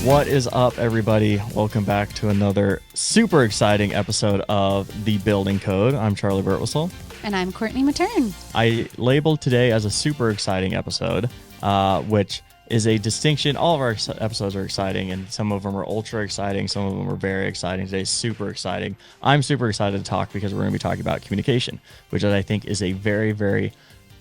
What is up, everybody? Welcome back to another super exciting episode of The Building Code. I'm Charlie Birtwistle. And I'm Courtney Matern. I labeled today as a super exciting episode, which is a distinction. All of our episodes are exciting, and some of them are ultra exciting. Some of them are very exciting. Today's super exciting. I'm super excited to talk because we're going to be talking about communication, which I think is a very, very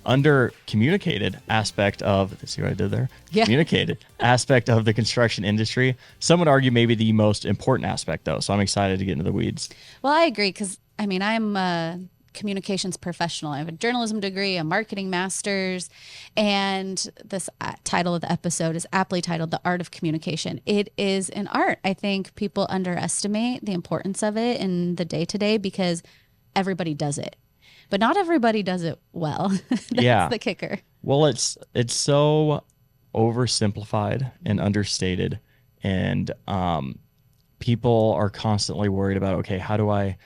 under-communicated aspect of, see what I did there? Yeah. Communicated aspect of the construction industry. Some would argue maybe the most important aspect, though. So I'm excited to get into the weeds. Well, I agree because, I'm a communications professional. I have a journalism degree, a marketing master's, and this title of the episode is aptly titled The Art of Communication. It is an art. I think people underestimate the importance of it in the day-to-day because everybody does it. But not everybody does it well. That's the kicker. Well, it's so oversimplified and understated, and people are constantly worried about, okay, how do I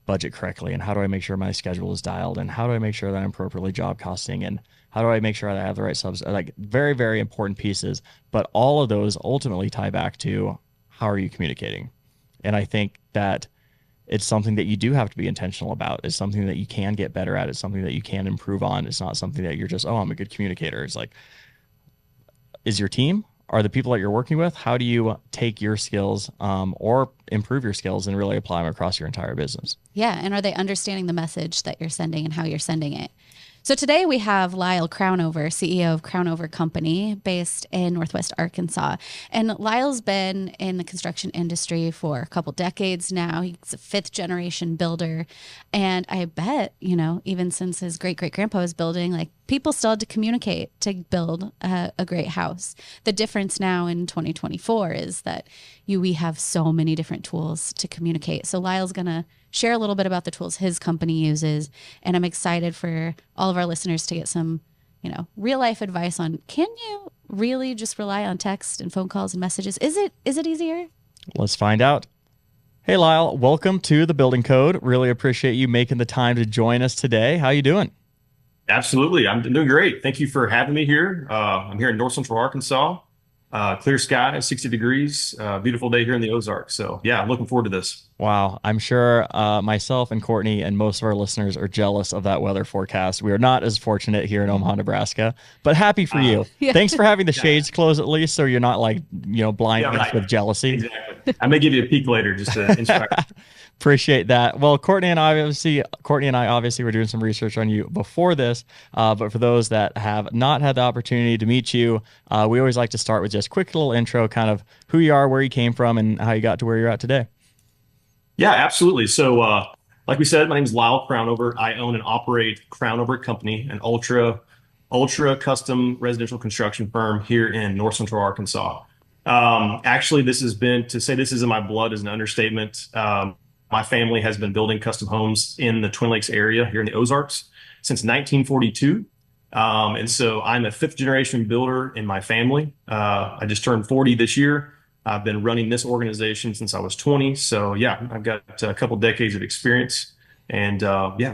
budget correctly, and how do I make sure my schedule is dialed, and how do I make sure that I'm appropriately job costing, and how do I make sure that I have the right subs? Like very, very important pieces. But all of those ultimately tie back to how are you communicating? And I think that it's something that you do have to be intentional about. It's something that you can get better at. It's something that you can improve on. It's not something that you're just, oh, I'm a good communicator. It's like, is your team, are the people that you're working with, how do you take your skills or improve your skills and really apply them across your entire business? Yeah, and are they understanding the message that you're sending and how you're sending it? So today we have Lyle Crownover, CEO of Crownover Company, based in Northwest Arkansas. And Lyle's been in the construction industry for a couple decades now. He's a fifth generation builder. And I bet, even since his great-great-grandpa was building, like people still had to communicate to build a great house. The difference now in 2024 is that we have so many different tools to communicate. So Lyle's going to share a little bit about the tools his company uses. And I'm excited for all of our listeners to get some, real life advice on, can you really just rely on text and phone calls and messages? Is it easier? Let's find out. Hey, Lyle, welcome to The Building Code. Really appreciate you making the time to join us today. How you doing? Absolutely. I'm doing great. Thank you for having me here. I'm here in North Central Arkansas. Clear sky, 60 degrees, beautiful day here in the Ozarks. So yeah, I'm looking forward to this. Wow. I'm sure myself and Courtney and most of our listeners are jealous of that weather forecast. We are not as fortunate here in Omaha, Nebraska, but happy for you. Yeah. Thanks for having the shades closed at least, so you're not blinding us with jealousy. Exactly. I may give you a peek later just to inspire. Appreciate that. Well, Courtney and I obviously were doing some research on you before this, but for those that have not had the opportunity to meet you, we always like to start with just a quick little intro, kind of who you are, where you came from, and how you got to where you're at today. Yeah, absolutely. So like we said, my name is Lyle Crownover. I own and operate Crownover Company, an ultra custom residential construction firm here in North Central Arkansas. Actually, this is in my blood is an understatement. My family has been building custom homes in the Twin Lakes area here in the Ozarks since 1942. And so I'm a fifth generation builder in my family. I just turned 40 this year. I've been running this organization since I was 20. So yeah, I've got a couple decades of experience. And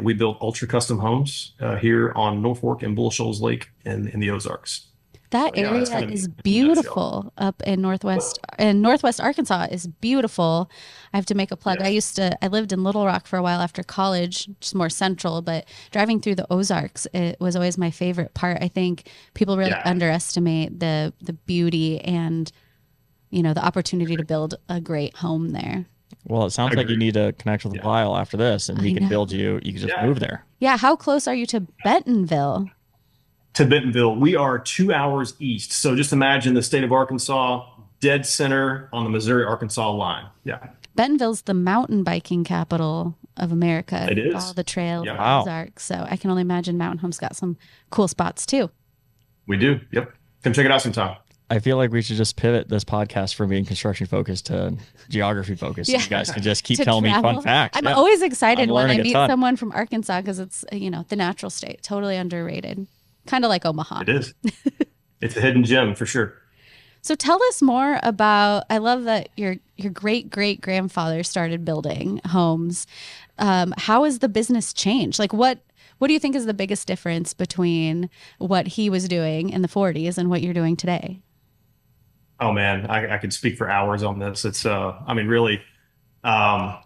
we build ultra custom homes here on Norfolk and Bull Shoals Lake in the Ozarks. That area is beautiful up in Northwest Arkansas is beautiful. I have to make a plug. Yes. I lived in Little Rock for a while after college, just more central, but driving through the Ozarks, it was always my favorite part. I think people really underestimate the beauty and, the opportunity to build a great home there. Well, it sounds like you need to connect with Lyle after this, and he can build you. You can just move there. Yeah. How close are you to Bentonville? To Bentonville, we are 2 hours east. So just imagine the state of Arkansas, dead center on the Missouri-Arkansas line. Yeah. Bentonville's the mountain biking capital of America. It is. All the trails, Wow. Ozarks. So I can only imagine Mountain Home's got some cool spots too. We do. Yep. Come check it out sometime. I feel like we should just pivot this podcast from being construction focused to geography focused. Yeah. So you guys can just keep telling me fun facts. I'm always excited when I learning a meet ton. someone from Arkansas because it's, the natural state. Totally underrated. Kind of like Omaha. It is. It's a hidden gem for sure. So tell us more about, I love that your great-great-grandfather started building homes. How has the business changed? Like what do you think is the biggest difference between what he was doing in the 40s and what you're doing today? Oh man, I could speak for hours on this. It's I mean really um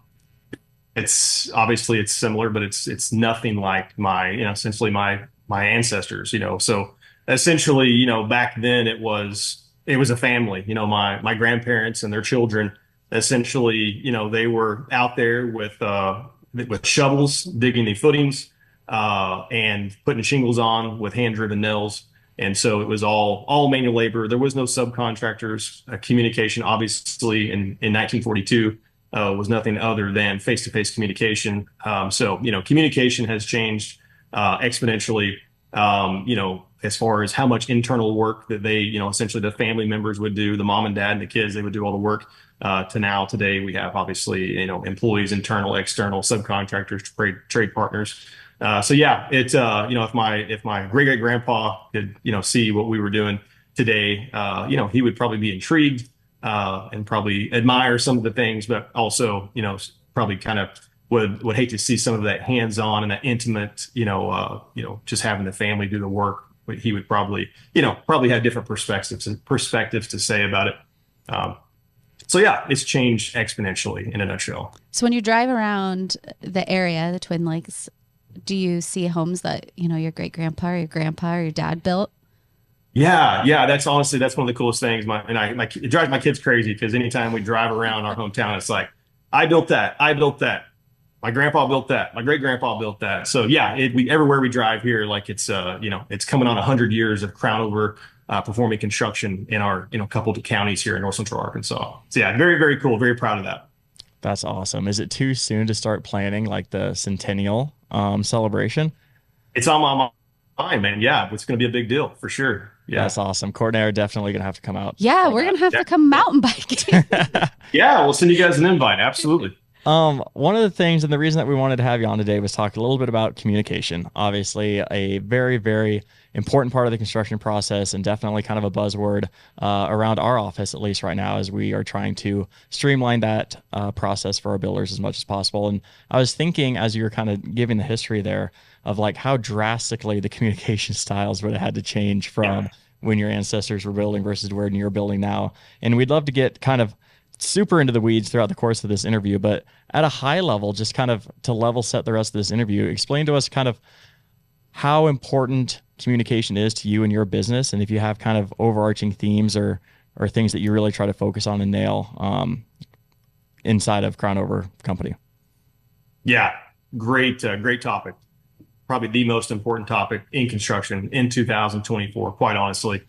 it's obviously it's similar, but it's nothing like my, essentially my ancestors, So essentially, back then it was a family, my grandparents and their children, essentially, they were out there with shovels digging the footings and putting shingles on with hand-driven nails. And so it was all manual labor. There was no subcontractors. Communication, obviously, in 1942 was nothing other than face-to-face communication. So, communication has changed exponentially, as far as how much internal work that they, essentially the family members would do, the mom and dad and the kids, they would do all the work. To now, today, we have obviously, employees, internal, external, subcontractors, trade partners. So yeah, it's if my great grandpa could see what we were doing today, he would probably be intrigued and probably admire some of the things, but also probably kind of would hate to see some of that hands-on and that intimate, just having the family do the work. But he would probably have different perspectives to say about it. So yeah, it's changed exponentially in a nutshell. So when you drive around the area, the Twin Lakes, do you see homes that, your great grandpa or your grandpa or your dad built? Yeah. That's honestly, that's one of the coolest things. It drives my kids crazy because anytime we drive around our hometown, it's like, I built that. I built that. My grandpa built that. My great grandpa built that. So yeah, everywhere we drive here, like it's coming on 100 years of Crownover performing construction in our, couple of counties here in North Central Arkansas. So yeah, very, very cool. Very proud of that. That's awesome. Is it too soon to start planning like the centennial celebration? It's on my mind, man. Yeah, it's going to be a big deal for sure. Yeah. That's awesome. Courtney and I are definitely gonna have to come out. Yeah, we're going to have to come mountain biking. Yeah, we'll send you guys an invite. Absolutely. One of the things and the reason that we wanted to have you on today was talk a little bit about communication. Obviously, a very, very important part of the construction process and definitely kind of a buzzword around our office, at least right now, as we are trying to streamline that process for our builders as much as possible. And I was thinking, as you were kind of giving the history there, of like how drastically the communication styles would have had to change from when your ancestors were building versus where you're building now. And we'd love to get kind of super into the weeds throughout the course of this interview, but at a high level, just kind of to level set the rest of this interview, explain to us kind of how important communication is to you and your business. And if you have kind of overarching themes or things that you really try to focus on and nail inside of Crownover Company. Yeah, great topic. Probably the most important topic in construction in 2024, quite honestly.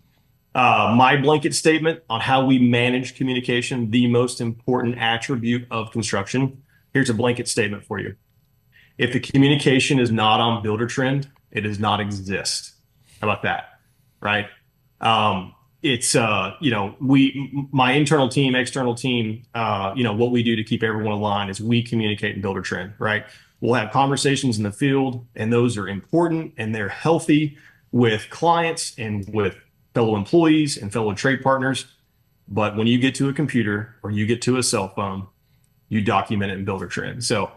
My blanket statement on how we manage communication, the most important attribute of construction. Here's a blanket statement for you. If the communication is not on Buildertrend, it does not exist. How about that? Right? It's my internal team, external team, what we do to keep everyone aligned is we communicate in Buildertrend, right? We'll have conversations in the field, and those are important and they're healthy with clients and with fellow employees and fellow trade partners. But when you get to a computer or you get to a cell phone, you document it in Buildertrend. So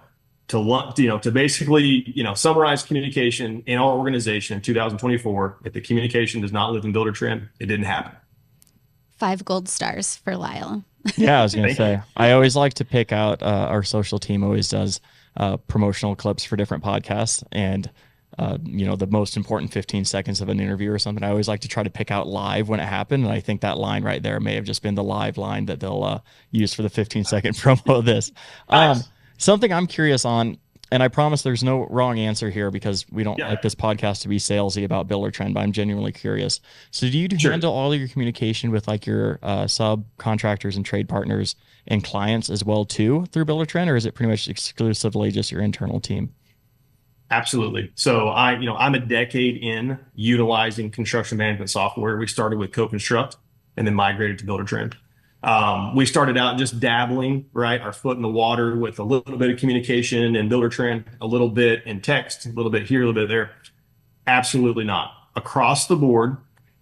to basically, summarize communication in our organization in 2024, if the communication does not live in Buildertrend, it didn't happen. 5 gold stars for Lyle. Yeah, I was going to say, I always like to pick out, our social team always does promotional clips for different podcasts. And the most important 15 seconds of an interview or something. I always like to try to pick out live when it happened. And I think that line right there may have just been the live line that they'll use for the 15-second promo of this. Nice. Something I'm curious on, and I promise there's no wrong answer here because we don't like this podcast to be salesy about Buildertrend, but I'm genuinely curious. So do you handle all of your communication with like your subcontractors and trade partners and clients as well too through Buildertrend, or is it pretty much exclusively just your internal team? Absolutely. So I'm a decade in utilizing construction management software. We started with CoConstruct and then migrated to Buildertrend. We started out just dabbling, right, our foot in the water with a little bit of communication in Buildertrend, a little bit in text, a little bit here, a little bit there. Absolutely not. Across the board,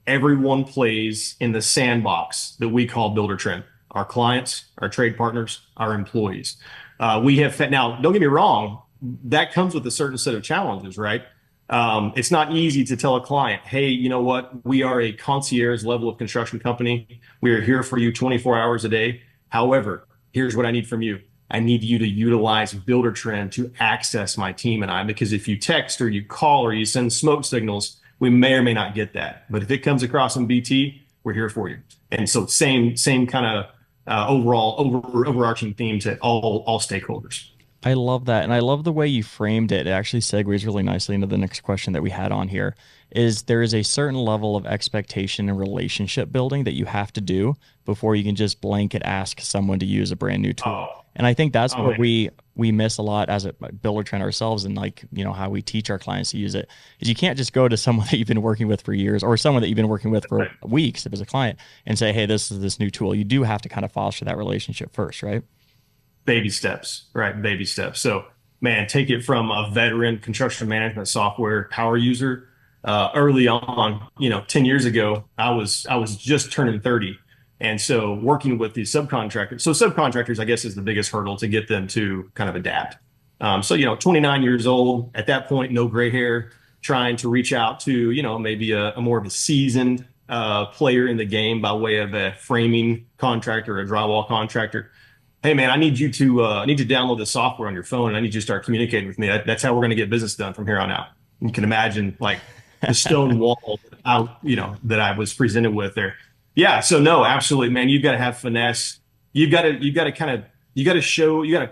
everyone plays in the sandbox that we call Buildertrend. Our clients, our trade partners, our employees. Now, don't get me wrong, that comes with a certain set of challenges, right? It's not easy to tell a client, hey, you know what? We are a concierge level of construction company. We are here for you 24 hours a day. However, here's what I need from you. I need you to utilize Buildertrend to access my team and I, because if you text or you call or you send smoke signals, we may or may not get that. But if it comes across in BT, we're here for you. And so same kind of overarching theme to all stakeholders. I love that. And I love the way you framed it. It actually segues really nicely into the next question that we had on here is there is a certain level of expectation and relationship building that you have to do before you can just blanket ask someone to use a brand new tool. Oh, And I think that's oh what man. we miss a lot as a builder trend ourselves and like, how we teach our clients to use it is you can't just go to someone that you've been working with for years or someone that you've been working with for Right. weeks if it's a client and say, hey, this is this new tool. You do have to kind of foster that relationship first, right? Baby steps, right? Baby steps. So, man, take it from a veteran construction management software power user. Early on, 10 years ago, I was just turning 30. And so working with these subcontractors. So subcontractors, I guess, is the biggest hurdle to get them to kind of adapt. So, 29 years old at that point, no gray hair, trying to reach out to, maybe a more of a seasoned player in the game by way of a framing contractor, a drywall contractor. Hey man, I need you to download the software on your phone and I need you to start communicating with me. That's how we're going to get business done from here on out. You can imagine like the stone wall out, that I was presented with there. Yeah. So no, absolutely, man. You've got to have finesse. You got to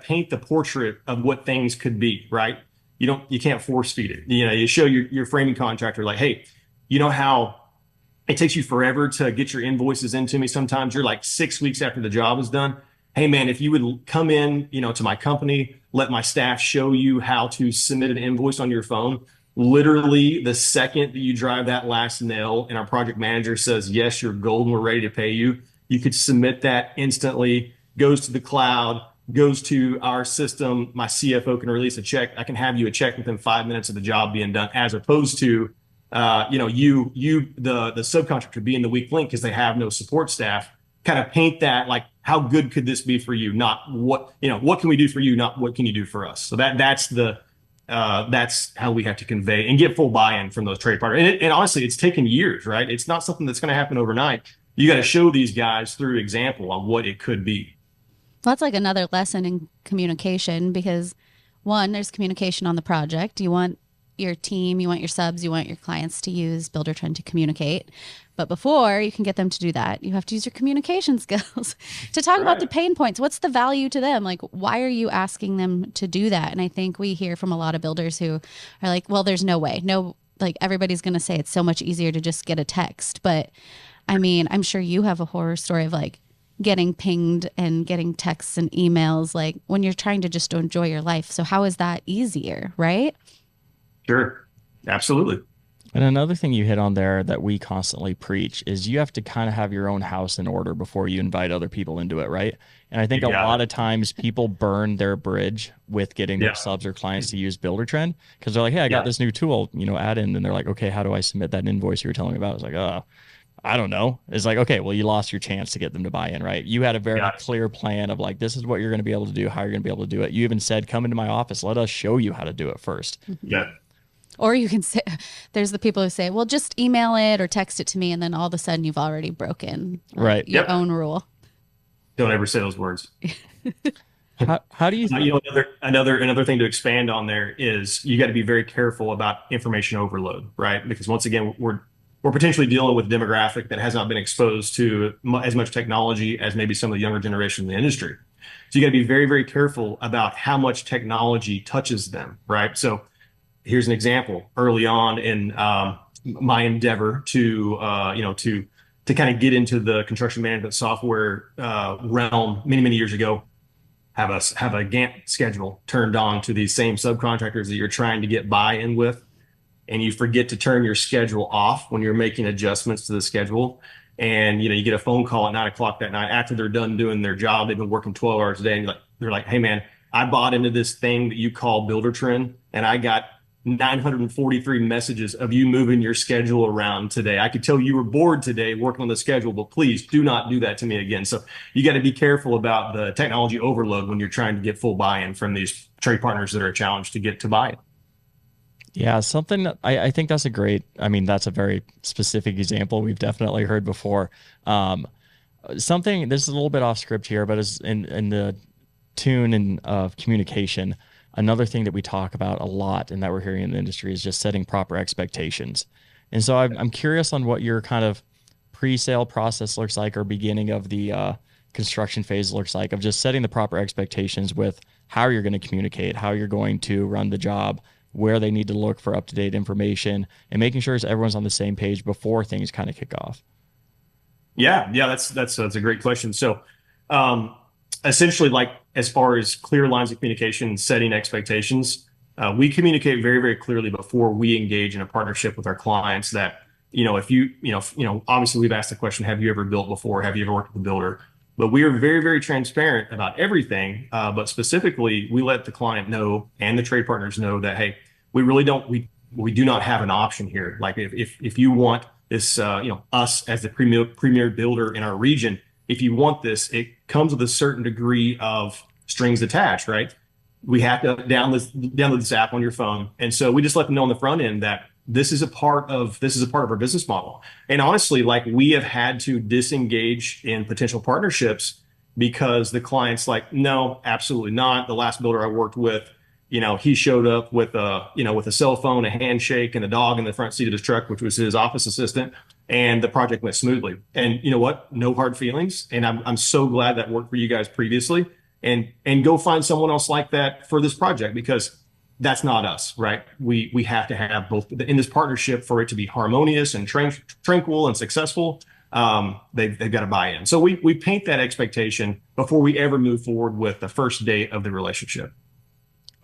paint the portrait of what things could be, right? You can't force feed it. You show your framing contractor like, hey, you know how it takes you forever to get your invoices into me. Sometimes you're like 6 weeks after the job is done. Hey man, if you would come in, to my company, let my staff show you how to submit an invoice on your phone. Literally the second that you drive that last nail and our project manager says, yes, you're golden, we're ready to pay you. You could submit that instantly, goes to the cloud, goes to our system. My CFO can release a check. I can have you a check within 5 minutes of the job being done, as opposed to the subcontractor being the weak link because they have no support staff. Kind of paint that like, how good could this be for you? Not what can we do for you? Not what can you do for us? So that's how we have to convey and get full buy-in from those trade partners. And honestly, it's taken years, right? It's not something that's going to happen overnight. You got to show these guys through example on what it could be. That's like another lesson in communication because one, there's communication on the project. You want your team, you want your subs, you want your clients to use Buildertrend to communicate. But before you can get them to do that, you have to use your communication skills to talk about the Right. pain points. What's the value to them? Like, why are you asking them to do that? And I think we hear from a lot of builders who are like, well, there's no way. No, like everybody's going to say it's so much easier to just get a text. But I mean, I'm sure you have a horror story of like getting pinged and getting texts and emails, like when you're trying to just enjoy your life. So how is that easier, right? Sure. Absolutely. And another thing you hit on there that we constantly preach is you have to kind of have your own house in order before you invite other people into it, right? And I think You a got lot it. of times people burn their bridge with getting their Yeah. subs or clients to use Buildertrend because they're like, hey, I got Yeah. this new tool, add in. And they're like, okay, how do I submit that invoice you were telling me about? I was like, I don't know. It's like, okay, well, you lost your chance to get them to buy in, right? You had a very Got it. clear plan of like, this is what you're going to be able to do, how you're going to be able to do it. You even said, come into my office, let us show you how to do it first. Yeah. Or you can say, there's the people who say, well, just email it or text it to me. And then all of a sudden you've already broken Right. your Yep. own rule. Don't ever say those words. How do you Another thing to expand on there is you got to be very careful about information overload, right? Because once again, we're potentially dealing with a demographic that has not been exposed to as much technology as maybe some of the younger generation in the industry. So you got to be very, very careful about how much technology touches them, right? So here's an example. Early on in my endeavor to kind of get into the construction management software realm many years ago, have a Gantt schedule turned on to these same subcontractors that you're trying to get buy-in with, and you forget to turn your schedule off when you're making adjustments to the schedule. And you get a phone call at 9 o'clock that night after they're done doing their job. They've been working 12 hours a day, and they're like, "Hey man, I bought into this thing that you call Buildertrend, and I got 943 messages of you moving your schedule around today. I could tell you were bored today working on the schedule, but please do not do that to me again." So you got to be careful about the technology overload when you're trying to get full buy-in from these trade partners that are challenged to get to buy it. Yeah, something that I think that's a great, I mean, that's a very specific example we've definitely heard before. Um, Something, this is a little bit off script here, but is in the tune and of communication. Another thing that we talk about a lot and that we're hearing in the industry is just setting proper expectations. And so I'm curious on what your kind of pre-sale process looks like, or beginning of the construction phase looks like, of just setting the proper expectations with how you're going to communicate, how you're going to run the job, where they need to look for up-to-date information, and making sure everyone's on the same page before things kind of kick off. Yeah, that's a great question. So, um, essentially, like as far as clear lines of communication and setting expectations, we communicate very, very clearly before we engage in a partnership with our clients. That if obviously we've asked the question, have you ever built before? Have you ever worked with a builder? But we are very, very transparent about everything. But specifically, we let the client know and the trade partners know that, hey, we really don't we do not have an option here. Like if you want this, us as the premier builder in our region, if you want this, it comes with a certain degree of strings attached, right? We have to download this app on your phone, and so we just let them know on the front end that this is a part of our business model. And honestly, like we have had to disengage in potential partnerships because the client's like, no, absolutely not. The last builder I worked with, he showed up with a cell phone, a handshake, and a dog in the front seat of his truck, which was his office assistant, and the project went smoothly. And you know what? No hard feelings. And I'm so glad that worked for you guys previously. And go find someone else like that for this project, because that's not us, right? We have to have both in this partnership for it to be harmonious and tranquil and successful. They've got to buy in. So we paint that expectation before we ever move forward with the first date of the relationship.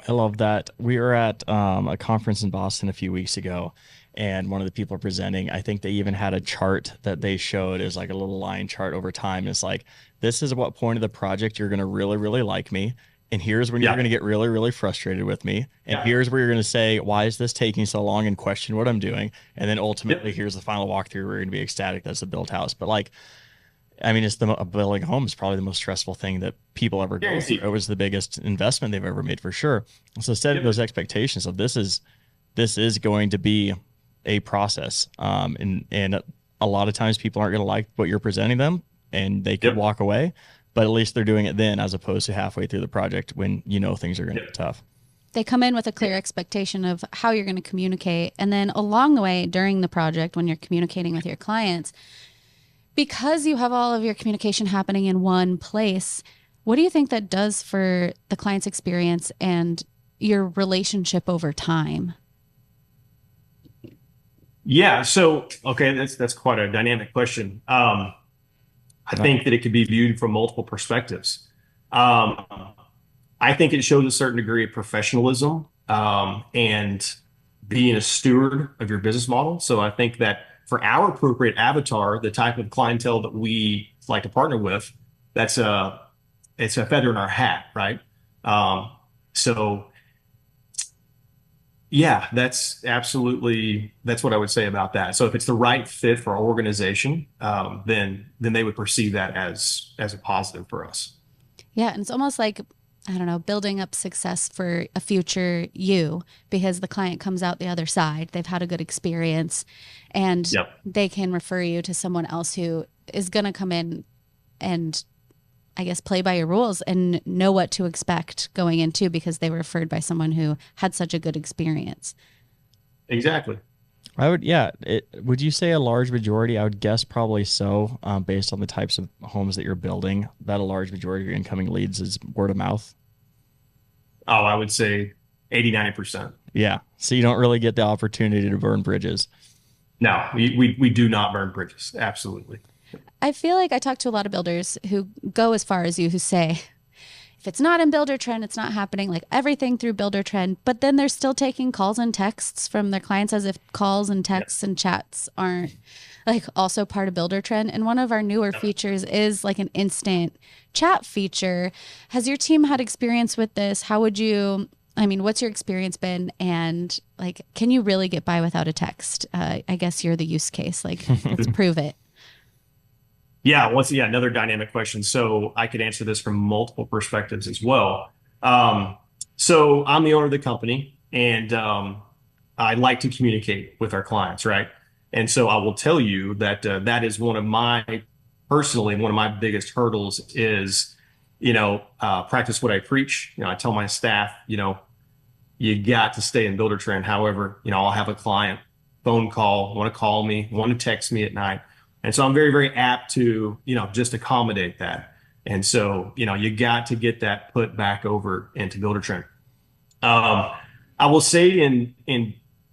I love that. We were at a conference in Boston a few weeks ago, and one of the people presenting, I think they even had a chart that they showed as like a little line chart over time. It's like, this is what point of the project you're going to really, really like me. And here's when you're Yeah. going to get really, really frustrated with me. And Yeah. here's where you're going to say, why is this taking so long, and question what I'm doing. And then ultimately, Yep. here's the final walkthrough where you're going to be ecstatic that's a built house. But like, I mean, building a home is probably the most stressful thing that people ever go through. Guaranteed. It was the biggest investment they've ever made for sure. So setting Yep. those expectations of this is going to be a process, and a lot of times people aren't going to like what you're presenting them, and they could Yep. walk away. But at least they're doing it then, as opposed to halfway through the project when things are going to Yep. get tough. They come in with a clear expectation of how you're going to communicate. And then along the way during the project, when you're communicating with your clients, because you have all of your communication happening in one place, what do you think that does for the client's experience and your relationship over time? Yeah. So, okay, that's quite a dynamic question. I Uh, think that it could be viewed from multiple perspectives. Um, I think it shows a certain degree of professionalism, and being a steward of your business model. So I think that for our appropriate avatar, the type of clientele that we like to partner with, that's a it's a feather in our hat, right? Um, so yeah, that's what I would say about that. So if it's the right fit for our organization, then they would perceive that as a positive for us. Yeah. And it's almost like, I don't know, building up success for a future you, because the client comes out the other side. They've had a good experience and Yep. they can refer you to someone else who is going to come in and, I guess, play by your rules and know what to expect going into, because they were referred by someone who had such a good experience. Exactly. I would, yeah. Would you say a large majority? I would guess probably so, based on the types of homes that you're building, that a large majority of your incoming leads is word of mouth. Oh, I would say 80, 90%. Yeah. So you don't really get the opportunity to burn bridges. No, we do not burn bridges. Absolutely. I feel like I talk to a lot of builders who go as far as you, who say, if it's not in Buildertrend, it's not happening, like everything through Buildertrend. But then they're still taking calls and texts from their clients as if calls and Yep. texts and chats aren't like also part of Buildertrend. And one of our newer Yep. features is like an instant chat feature. Has your team had experience with this? I mean, what's your experience been? And like, can you really get by without a text? I guess you're the use case. Like, let's prove it. Yeah, another dynamic question. So I could answer this from multiple perspectives as well. So I'm the owner of the company, and I like to communicate with our clients, right? And so I will tell you that that is personally, one of my biggest hurdles is, practice what I preach. I tell my staff, you got to stay in Buildertrend. However, I'll have a client phone call, want to call me, want to text me at night. And so I'm very, very apt to, just accommodate that. And so, you got to get that put back over into Buildertrend. I will say in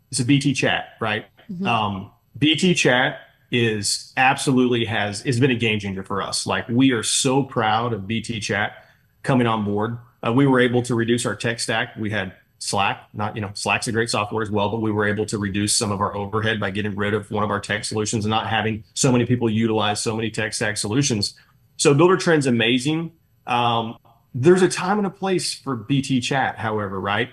it's a BT chat, right? Mhm. BT chat has been a game changer for us. Like, we are so proud of BT chat coming on board. We were able to reduce our tech stack. We had Slack, Slack's a great software as well, but we were able to reduce some of our overhead by getting rid of one of our tech solutions and not having so many people utilize so many tech stack solutions. So Buildertrend's amazing. There's a time and a place for BT chat, however, right?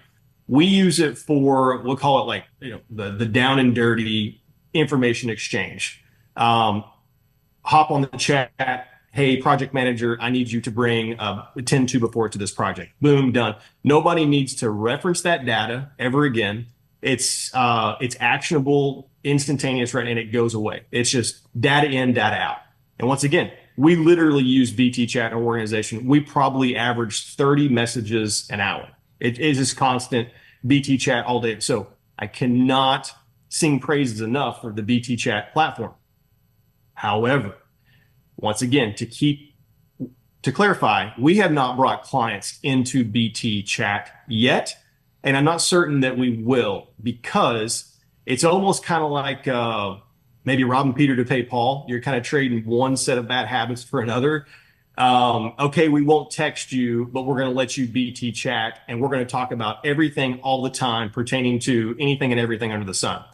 We use it for, we'll call it like, the down and dirty information exchange. Hop on the chat. Hey, project manager, I need you to bring 10 2 to this project. Boom, done. Nobody needs to reference that data ever again. It's actionable, instantaneous, right? And it goes away. It's just data in, data out. And once again, we literally use BT chat in our organization. We probably average 30 messages an hour. It is this constant BT chat all day. So I cannot sing praises enough for the BT chat platform. However, once again, to clarify, we have not brought clients into BT chat yet, and I'm not certain that we will, because it's almost kind of like maybe robbing Peter to pay Paul. You're kind of trading one set of bad habits for another. Okay, we won't text you, but we're going to let you BT chat, and we're going to talk about everything all the time pertaining to anything and everything under the sun.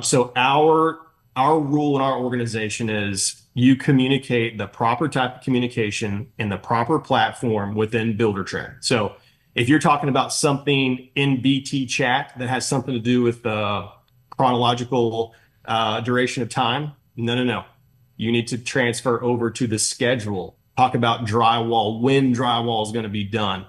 So our rule in our organization is you communicate the proper type of communication in the proper platform within Buildertrend. So if you're talking about something in BT chat that has something to do with the chronological duration of time, no. You need to transfer over to the schedule. Talk about drywall, when drywall is going to be done.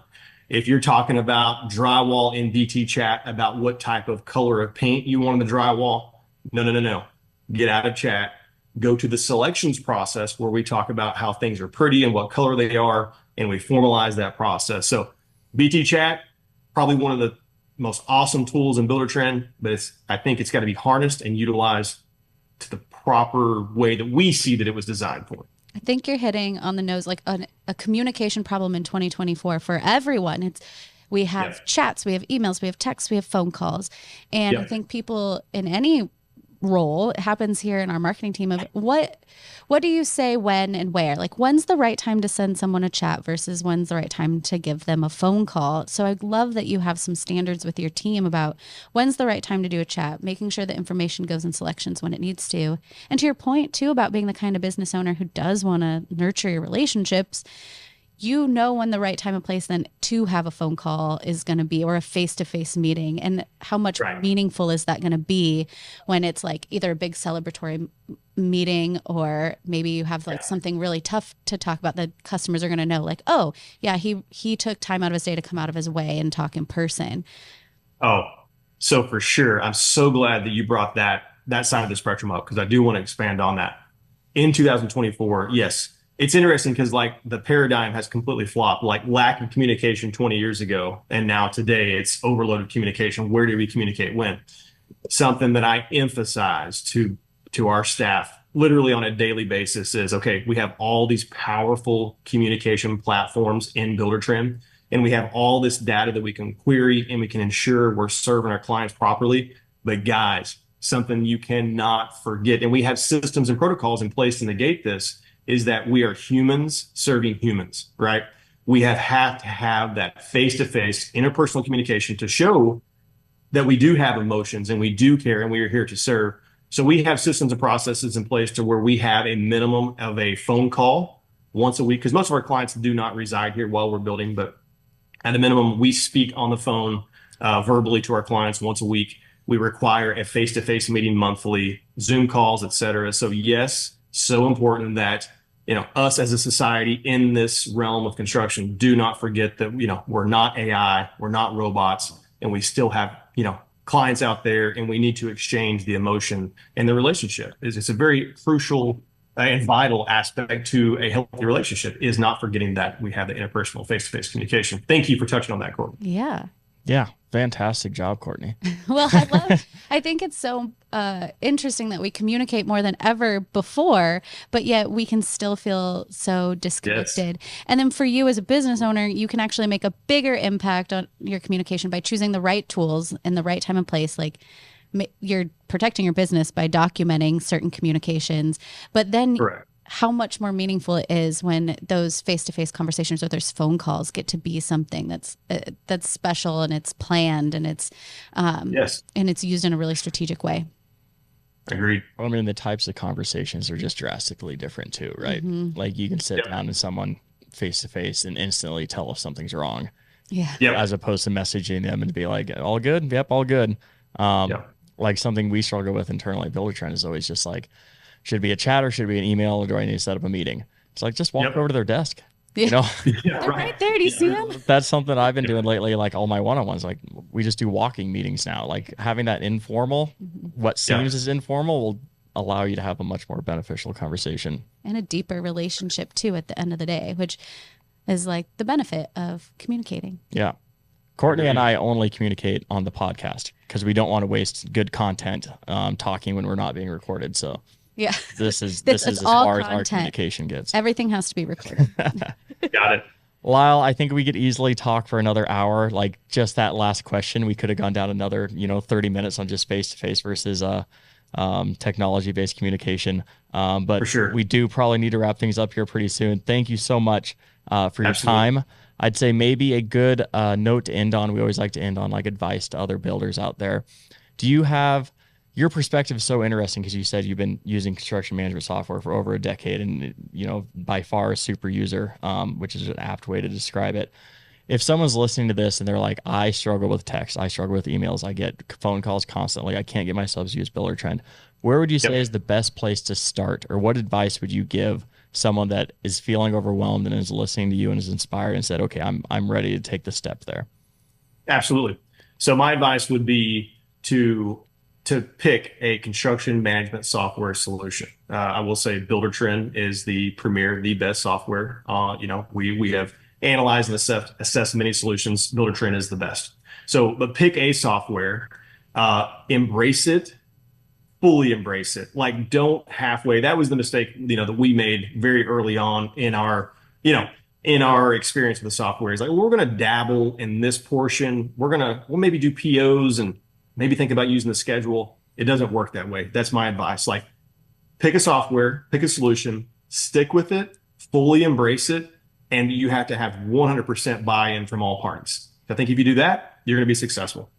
If you're talking about drywall in BT chat, about what type of color of paint you want on the drywall, no. Get out of chat. Go to the selections process where we talk about how things are pretty and what color they are, and we formalize that process. So BT chat, probably one of the most awesome tools in Buildertrend, but I think it's got to be harnessed and utilized to the proper way that we see that it was designed for. I think you're hitting on the nose, like a communication problem in 2024 for everyone. We have chats, we have emails, we have texts, we have phone calls. And I think people in any role, it happens here in our marketing team, of what do you say when and where? Like, when's the right time to send someone a chat versus when's the right time to give them a phone call? So I love that you have some standards with your team about when's the right time to do a chat, making sure the information goes in selections when it needs to. And to your point too, about being the kind of business owner who does want to nurture your relationships, when the right time and place then to have a phone call is going to be, or a face-to-face meeting, and how much meaningful is that going to be when it's like either a big celebratory meeting, or maybe you have like something really tough to talk about that customers are going to know, like, oh yeah, he took time out of his day to come out of his way and talk in person. Oh, so for sure. I'm so glad that you brought that side of the spectrum up, because I do want to expand on that. In 2024, yes, it's interesting because like the paradigm has completely flopped. Like, lack of communication 20 years ago, and now today it's overloaded communication. Where do we communicate when? Something that I emphasize to our staff literally on a daily basis is, okay, we have all these powerful communication platforms in Buildertrend, and we have all this data that we can query, and we can ensure we're serving our clients properly. But guys, something you cannot forget, and we have systems and protocols in place to negate this, is that we are humans serving humans, right? We have to have that face-to-face interpersonal communication to show that we do have emotions and we do care and we are here to serve. So we have systems and processes in place to where we have a minimum of a phone call once a week, because most of our clients do not reside here while we're building, but at a minimum, we speak on the phone verbally to our clients once a week. We require a face-to-face meeting monthly, Zoom calls, et cetera. So yes, so important that, us as a society in this realm of construction, do not forget that, we're not AI, we're not robots, and we still have, clients out there, and we need to exchange the emotion in the relationship. It's a very crucial and vital aspect to a healthy relationship, is not forgetting that we have the interpersonal face-to-face communication. Thank you for touching on that, Courtney. Yeah. Yeah. Fantastic job, Courtney. Well, I think it's so interesting that we communicate more than ever before, but yet we can still feel so disconnected. Yes. And then for you as a business owner, you can actually make a bigger impact on your communication by choosing the right tools in the right time and place. Like, you're protecting your business by documenting certain communications, but then Correct. How much more meaningful it is when those face-to-face conversations or those phone calls get to be something that's special, and it's planned, and it's yes, and it's used in a really strategic way. Agreed. I mean, the types of conversations are just drastically different too, right? Mm-hmm. Like, you can sit down with someone face to face and instantly tell if something's wrong. Yeah. Yep. As opposed to messaging them and be like, all good? Yep, all good. Like, something we struggle with internally at Buildertrend is always just like, should it be a chat or should it be an email, or do I need to set up a meeting? It's like, just walk over to their desk. Yeah. You know, They're right there. Do you see them? That's something I've been doing lately. Like, all my one-on-ones, like, we just do walking meetings now. Like, having that informal, what seems as informal, will allow you to have a much more beneficial conversation and a deeper relationship too at the end of the day, which is like the benefit of communicating. Yeah. Courtney and I only communicate on the podcast because we don't want to waste good content talking when we're not being recorded. So yeah, this is as far as our communication gets. Everything has to be recorded. Got it. Lyle, I think we could easily talk for another hour. Like, just that last question, we could have gone down another 30 minutes on just face-to-face versus technology-based communication. But for sure, we do probably need to wrap things up here pretty soon. Thank you so much for your time. I'd say maybe a good note to end on. We always like to end on like advice to other builders out there. Do you have, your perspective is so interesting because you said you've been using construction management software for over a decade, and by far a super user, which is an apt way to describe it. If someone's listening to this and they're like, I struggle with text, I struggle with emails, I get phone calls constantly, I can't get myself to use Buildertrend, where would you say is the best place to start, or what advice would you give someone that is feeling overwhelmed and is listening to you and is inspired and said, okay, I'm ready to take the step there? Absolutely. So my advice would be to pick a construction management software solution. I will say Buildertrend is the best software. We have analyzed and assessed many solutions. Buildertrend is the best. So, but pick a software, embrace it, fully embrace it. Like, don't halfway. That was the mistake, that we made very early on in our experience with the software. Is like, we're going to dabble in this portion. We'll maybe do POs and maybe think about using the schedule. It doesn't work that way. That's my advice. Like, pick a software, pick a solution, stick with it, fully embrace it, and you have to have 100% buy-in from all parties. I think if you do that, you're going to be successful.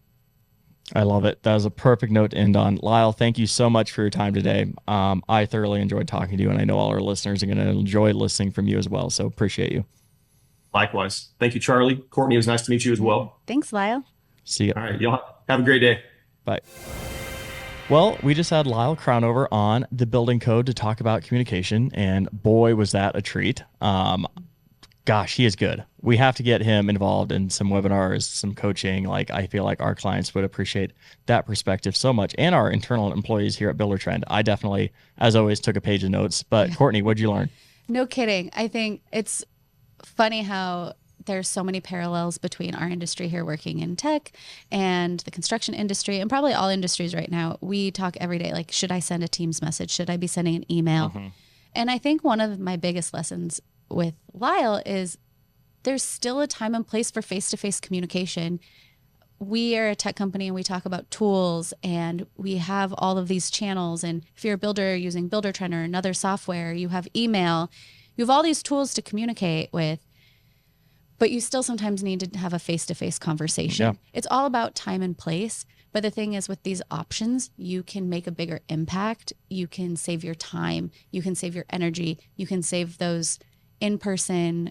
I love it. That was a perfect note to end on. Lyle, thank you so much for your time today. I thoroughly enjoyed talking to you, and I know all our listeners are going to enjoy listening from you as well. So appreciate you. Likewise. Thank you, Charlie. Courtney, it was nice to meet you as well. Thanks, Lyle. See you. All right. Y'all have a great day. Bye. Well, we just had Lyle Crownover on the Building Code to talk about communication, and boy, was that a treat. Gosh, he is good. We have to get him involved in some webinars, some coaching. Like, I feel like our clients would appreciate that perspective so much, and our internal employees here at Buildertrend. I definitely, as always, took a page of notes. But Courtney, what'd you learn? No kidding. I think it's funny how there's so many parallels between our industry here working in tech and the construction industry, and probably all industries right now. We talk every day, like, should I send a Teams message? Should I be sending an email? Mm-hmm. And I think one of my biggest lessons with Lyle is there's still a time and place for face-to-face communication. We are a tech company and we talk about tools, and we have all of these channels. And if you're a builder using Buildertrend or another software, you have email, you have all these tools to communicate with, but you still sometimes need to have a face-to-face conversation. Yeah. It's all about time and place. But the thing is, with these options, you can make a bigger impact. You can save your time. You can save your energy. You can save those in-person,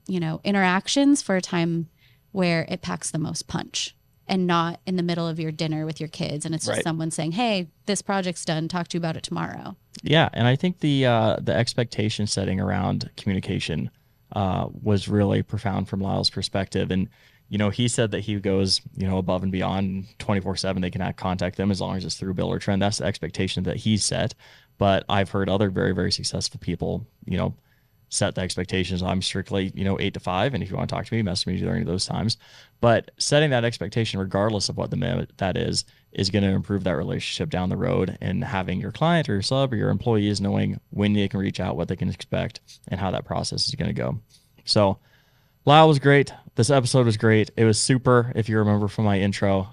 interactions for a time where it packs the most punch, and not in the middle of your dinner with your kids. And it's just someone saying, hey, this project's done. Talk to you about it tomorrow. Yeah. And I think the expectation setting around communication was really profound from Lyle's perspective. And, he said that he goes, above and beyond 24/7. They can contact them as long as it's through Buildertrend. That's the expectation that he set. But I've heard other very, very successful people, set the expectations. I'm strictly, 8 to 5. And if you want to talk to me, message me during those times. But setting that expectation, regardless of what that is going to improve that relationship down the road, and having your client or your sub or your employees knowing when they can reach out, what they can expect, and how that process is going to go. So Lyle was great. This episode was great. It was super, if you remember from my intro.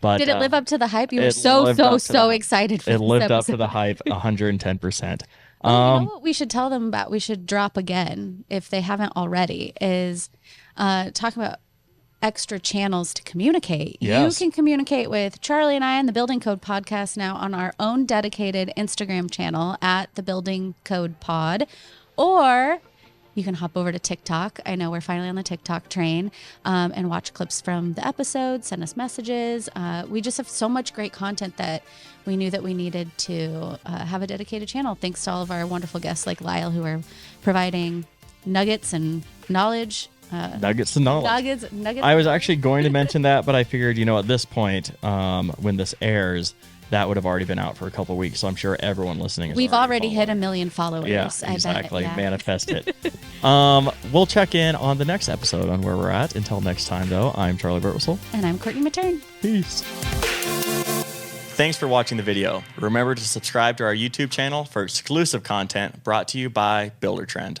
But did it live up to the hype? You were so excited for it. This lived up episode. to the hype 110%. Well, you know what we should tell them about? We should drop again, if they haven't already, is talk about extra channels to communicate. Yes. You can communicate with Charley and I and the Building Code Podcast now on our own dedicated Instagram channel at the Building Code Pod, or you can hop over to TikTok. I know we're finally on the TikTok train, and watch clips from the episode, send us messages. We just have so much great content that we knew that we needed to have a dedicated channel. Thanks to all of our wonderful guests like Lyle, who are providing nuggets and knowledge. Nuggets and knowledge. Nuggets. I was actually going to mention that, but I figured, at this point, when this airs, that would have already been out for a couple of weeks. So I'm sure everyone listening is We've already hit 1 million followers. Yeah, I exactly. bet, yeah. Manifest it. We'll check in on the next episode on where we're at. Until next time, though, I'm Charlie Burtwhistle. And I'm Courtney Matern. Peace. Thanks for watching the video. Remember to subscribe to our YouTube channel for exclusive content brought to you by Buildertrend.